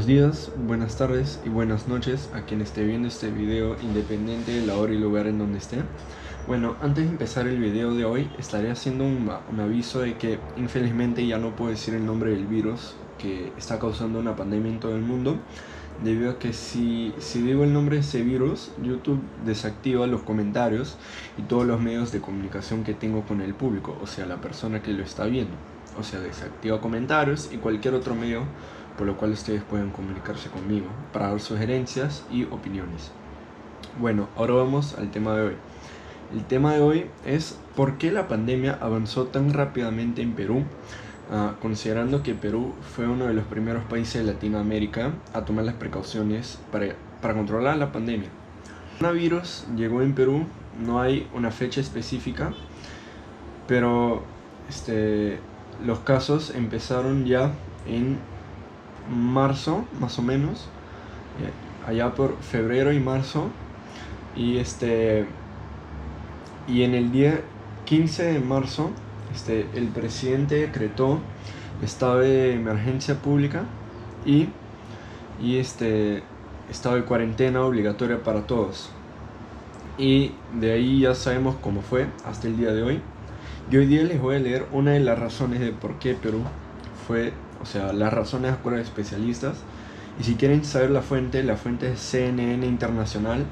Buenos días, buenas tardes y buenas noches a quien esté viendo este video, independiente de la hora y lugar en donde esté. Bueno, antes de empezar el video de hoy, estaré haciendo un aviso de que infelizmente ya no puedo decir el nombre del virus que está causando una pandemia en todo el mundo, debido a que si digo el nombre de ese virus, YouTube desactiva los comentarios y todos los medios de comunicación que tengo con el público, o sea, la persona que lo está viendo. O sea, desactiva comentarios y cualquier otro medio por lo cual ustedes pueden comunicarse conmigo para dar sugerencias y opiniones. Bueno, ahora vamos al tema de hoy. El tema de hoy es ¿por qué la pandemia avanzó tan rápidamente en Perú? Considerando que Perú fue uno de los primeros países de Latinoamérica a tomar las precauciones para controlar la pandemia. El coronavirus llegó en Perú, no hay una fecha específica, pero los casos empezaron ya en marzo, más o menos, allá por febrero y marzo, y en el día 15 de marzo el presidente decretó estado de emergencia pública y estado de cuarentena obligatoria para todos, y de ahí ya sabemos cómo fue hasta el día de hoy. Y hoy día les voy a leer una de las razones de por qué Perú fue, o sea, las razones de acuerdo a especialistas. Y si quieren saber la fuente es CNN Internacional,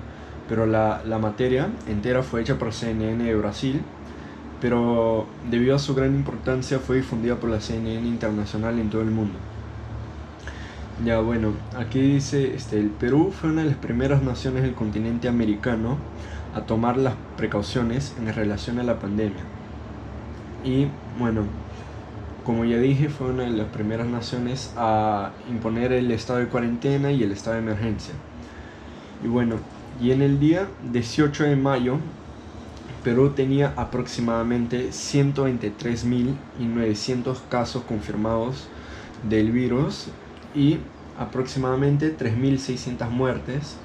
pero la materia entera fue hecha por CNN de Brasil, pero debido a su gran importancia fue difundida por la CNN Internacional en todo el mundo. Ya bueno, aquí dice, el Perú fue una de las primeras naciones del continente americano a tomar las precauciones en relación a la pandemia. Y bueno, como ya dije, fue una de las primeras naciones a imponer el estado de cuarentena y el estado de emergencia. Y bueno, y en el día 18 de mayo, Perú tenía aproximadamente 123.900 casos confirmados del virus y aproximadamente 3.600 muertes.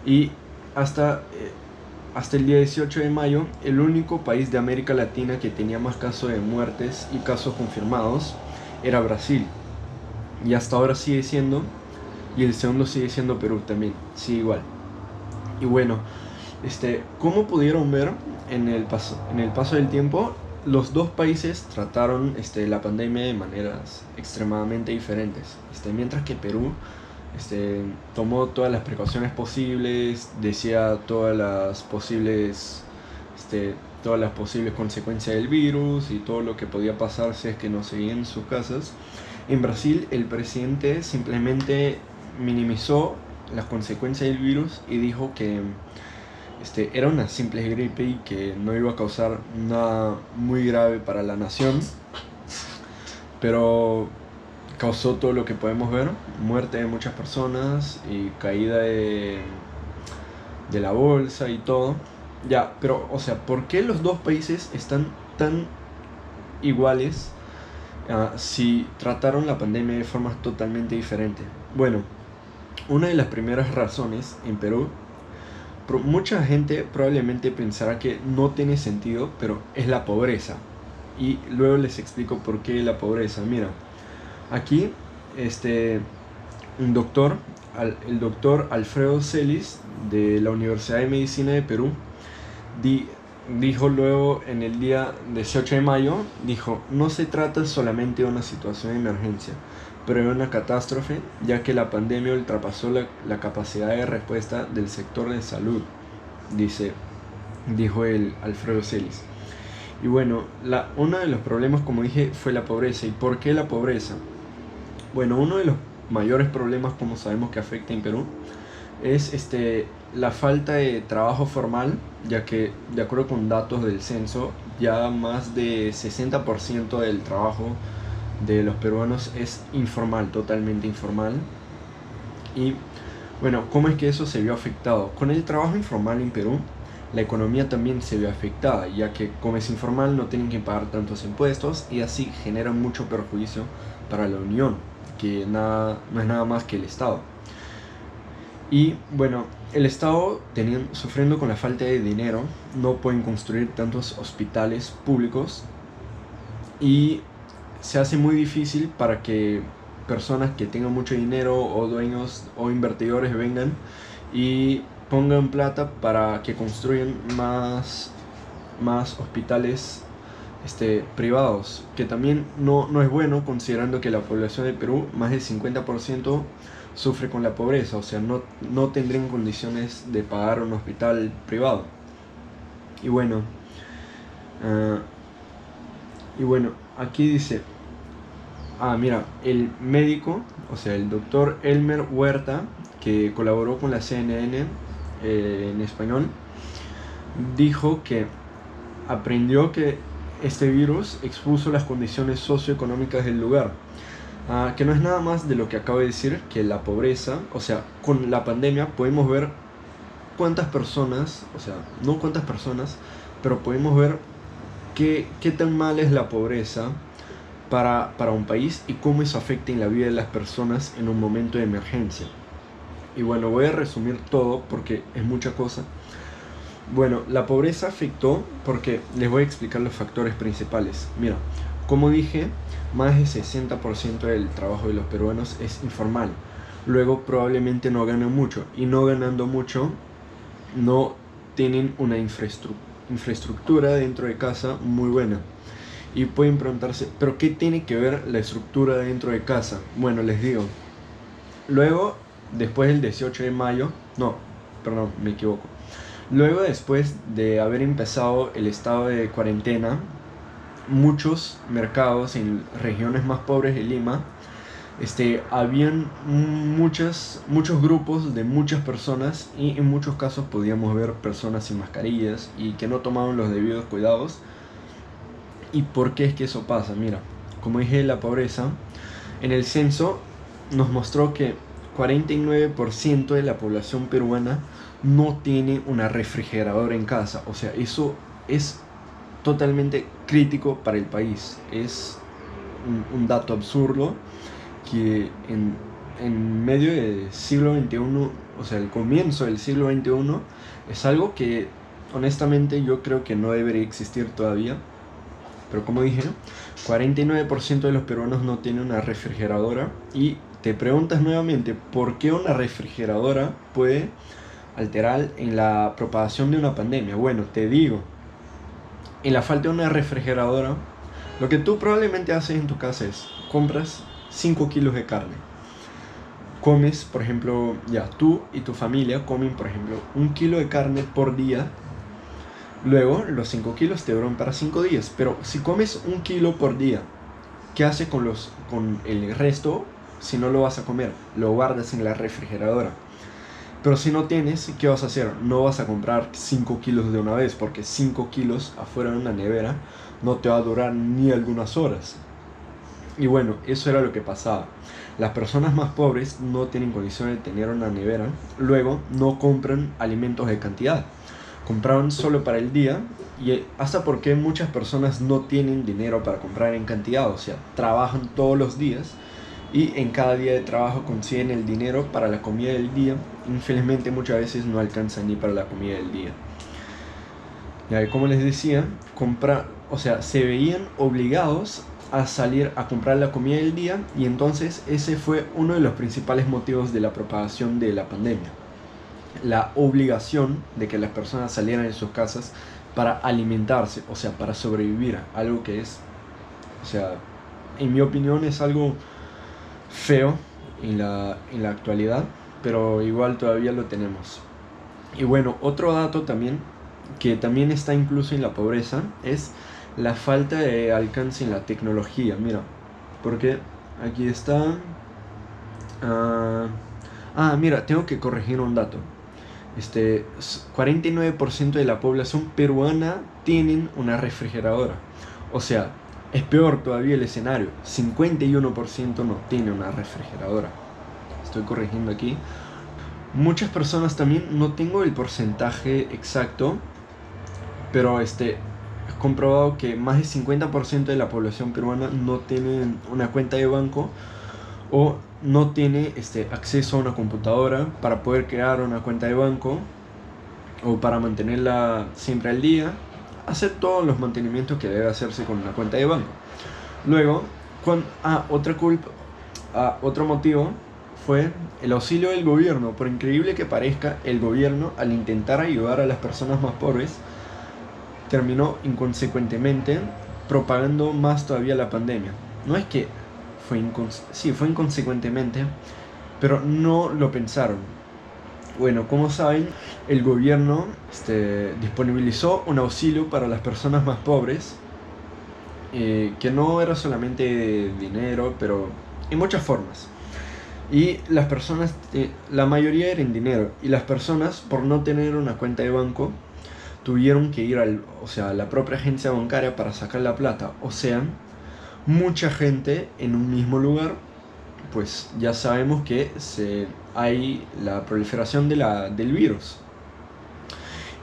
Y hasta el día 18 de mayo, el único país de América Latina que tenía más casos de muertes y casos confirmados era Brasil. Y hasta ahora sigue siendo, y el segundo sigue siendo Perú también, sigue igual. Y bueno, como pudieron ver en el paso del tiempo, los dos países trataron la pandemia de maneras extremadamente diferentes. Mientras que Perú tomó todas las precauciones posibles, decía todas las posibles consecuencias del virus y todo lo que podía pasar si es que no seguían en sus casas. En Brasil, el presidente simplemente minimizó las consecuencias del virus y dijo que era una simple gripe y que no iba a causar nada muy grave para la nación, pero causó todo lo que podemos ver: muerte de muchas personas y caída de la bolsa y todo. Ya, pero, o sea, ¿por qué los dos países están tan iguales si trataron la pandemia de formas totalmente diferentes? Bueno, una de las primeras razones en Perú, mucha gente probablemente pensará que no tiene sentido, pero es la pobreza. Y luego les explico por qué la pobreza. Mira, aquí el doctor Alfredo Celis de la Universidad de Medicina de Perú dijo luego en el día 18 de mayo, dijo: no se trata solamente de una situación de emergencia, pero de una catástrofe, ya que la pandemia ultrapasó la capacidad de respuesta del sector de salud, dijo el Alfredo Celis. Y bueno, uno de los problemas, como dije, fue la pobreza. ¿Y por qué la pobreza? Bueno, uno de los mayores problemas, como sabemos, que afecta en Perú es la falta de trabajo formal, ya que de acuerdo con datos del censo, ya más de 60% del trabajo de los peruanos es informal, totalmente informal. Y bueno, ¿cómo es que eso se vio afectado? Con el trabajo informal en Perú, la economía también se vio afectada, ya que como es informal no tienen que pagar tantos impuestos y así generan mucho perjuicio para la Unión, que no es nada más que el Estado. Y bueno, el Estado sufriendo con la falta de dinero, no pueden construir tantos hospitales públicos y se hace muy difícil para que personas que tengan mucho dinero o dueños o invertidores vengan y pongan plata para que construyan más hospitales privados, que también no es bueno, considerando que la población de Perú, más del 50%, sufre con la pobreza, o sea, no tendrían condiciones de pagar un hospital privado. Y bueno, ah, aquí dice, mira, el médico, o sea, el doctor Elmer Huerta, que colaboró con la CNN en español, dijo que aprendió que este virus expuso las condiciones socioeconómicas del lugar, que no es nada más de lo que acabo de decir, que la pobreza, o sea, con la pandemia podemos ver cuántas personas, o sea, no cuántas personas, pero podemos ver qué tan mal es la pobreza para un país y cómo eso afecta en la vida de las personas en un momento de emergencia. Y bueno, voy a resumir todo porque es mucha cosa. Bueno, la pobreza afectó porque les voy a explicar los factores principales. Mira, como dije, más del 60% del trabajo de los peruanos es informal. Luego probablemente no ganan mucho, y no ganando mucho no tienen una infraestructura dentro de casa muy buena. Y pueden preguntarse, ¿pero qué tiene que ver la estructura dentro de casa? Bueno, les digo, luego, después del 18 de mayo, no, perdón, me equivoco. Luego, después de haber empezado el estado de cuarentena, muchos mercados en regiones más pobres de Lima, habían muchos grupos de muchas personas, y en muchos casos podíamos ver personas sin mascarillas y que no tomaban los debidos cuidados. ¿Y por qué es que eso pasa? Mira, como dije, la pobreza, en el censo nos mostró que 49% de la población peruana no tiene una refrigeradora en casa. O sea, eso es totalmente crítico para el país. Es un dato absurdo que en medio del siglo XXI, o sea, el comienzo del siglo XXI, es algo que honestamente yo creo que no debería existir todavía. Pero como dije, 49% de los peruanos no tienen una refrigeradora. Y te preguntas nuevamente, ¿por qué una refrigeradora puede alterar en la propagación de una pandemia? Bueno, te digo, en la falta de una refrigeradora, lo que tú probablemente haces en tu casa es, compras 5 kilos de carne. Comes, por ejemplo, tú y tu familia comen, por ejemplo, 1 kilo de carne por día. Luego, los 5 kilos te duran para 5 días. Pero si comes 1 kilo por día, ¿qué haces con el resto si no lo vas a comer? Lo guardas en la refrigeradora. Pero si no tienes, ¿qué vas a hacer? No vas a comprar 5 kilos de una vez, porque 5 kilos afuera de una nevera no te va a durar ni algunas horas. Y bueno, eso era lo que pasaba. Las personas más pobres no tienen condiciones de tener una nevera. Luego, no compran alimentos de cantidad. Compraban solo para el día, y hasta porque muchas personas no tienen dinero para comprar en cantidad. O sea, trabajan todos los días y en cada día de trabajo consiguen el dinero para la comida del día. Infelizmente muchas veces no alcanzan ni para la comida del día. Y como les decía, se veían obligados a salir a comprar la comida del día, y entonces ese fue uno de los principales motivos de la propagación de la pandemia. La obligación de que las personas salieran de sus casas para alimentarse, o sea, para sobrevivir, algo que es, o sea, en mi opinión es algo feo en la actualidad, pero igual todavía lo tenemos. Y bueno, otro dato también, que también está incluso en la pobreza, es la falta de alcance en la tecnología. Mira, porque aquí está... mira, tengo que corregir un dato. 49% de la población peruana tienen una refrigeradora. O sea, es peor todavía el escenario. 51% no tiene una refrigeradora. Estoy corrigiendo aquí. Muchas personas también, no tengo el porcentaje exacto, pero he comprobado que más del 50% de la población peruana no tiene una cuenta de banco, o no tiene acceso a una computadora para poder crear una cuenta de banco, o para mantenerla siempre al día, hacer todos los mantenimientos que debe hacerse con una cuenta de banco. Luego, Otro motivo fue el auxilio del gobierno. Por increíble que parezca, el gobierno, al intentar ayudar a las personas más pobres, terminó inconsecuentemente propagando más todavía la pandemia. No es que fue inconsecuentemente, pero no lo pensaron. Bueno, como saben, el gobierno disponibilizó un auxilio para las personas más pobres, que no era solamente dinero, pero en muchas formas. Y las personas, la mayoría era en dinero, y las personas, por no tener una cuenta de banco, tuvieron que ir a la propia agencia bancaria para sacar la plata. O sea, mucha gente en un mismo lugar, pues ya sabemos que hay la proliferación del virus.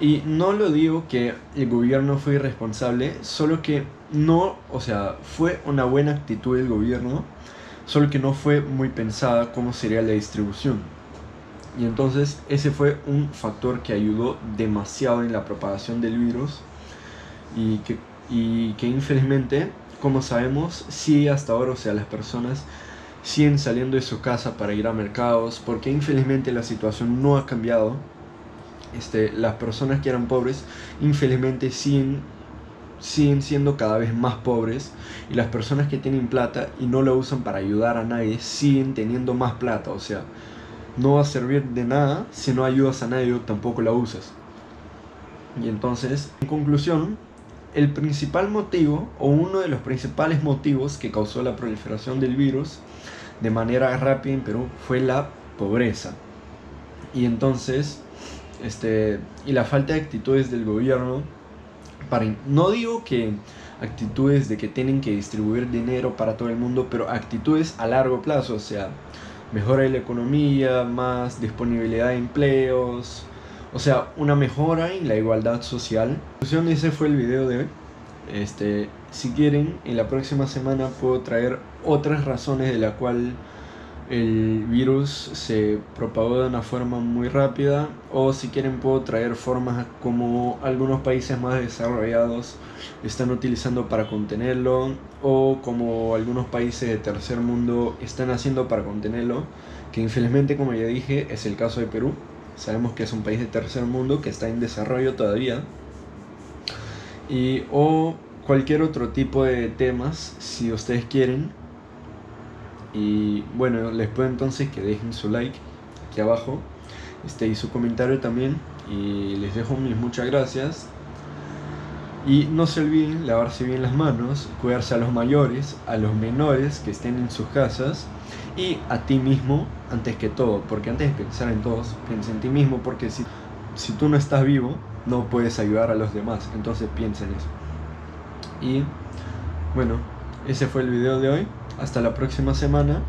Y no lo digo que el gobierno fue irresponsable, solo que fue una buena actitud del gobierno, solo que no fue muy pensada cómo sería la distribución. Y entonces ese fue un factor que ayudó demasiado en la propagación del virus y que infelizmente, como sabemos, sí hasta ahora, las personas siguen saliendo de su casa para ir a mercados, porque infelizmente la situación no ha cambiado. Las personas que eran pobres infelizmente siguen siendo cada vez más pobres, y las personas que tienen plata y no la usan para ayudar a nadie siguen teniendo más plata. O sea, no va a servir de nada si no ayudas a nadie o tampoco la usas. Y entonces, en conclusión, el principal motivo, o uno de los principales motivos que causó la proliferación del virus de manera rápida en Perú, fue la pobreza. Y entonces, y la falta de actitudes del gobierno no digo que actitudes de que tienen que distribuir dinero para todo el mundo, pero actitudes a largo plazo, o sea, mejora de la economía, más disponibilidad de empleos, o sea, una mejora en la igualdad social. Ese fue el video de hoy. Si quieren, en la próxima semana puedo traer otras razones de la cual el virus se propagó de una forma muy rápida, o si quieren puedo traer formas como algunos países más desarrollados están utilizando para contenerlo, o como algunos países de tercer mundo están haciendo para contenerlo, que infelizmente, como ya dije, es el caso de Perú. Sabemos que es un país de tercer mundo que está en desarrollo todavía, o cualquier otro tipo de temas si ustedes quieren. Y bueno, les pido entonces que dejen su like aquí abajo, y su comentario también, y les dejo mis muchas gracias. Y no se olviden lavarse bien las manos, cuidarse a los mayores, a los menores que estén en sus casas, y a ti mismo antes que todo, porque antes de pensar en todos, piensa en ti mismo, porque si tú no estás vivo, no puedes ayudar a los demás. Entonces piensa en eso. Y bueno, ese fue el video de hoy. Hasta la próxima semana.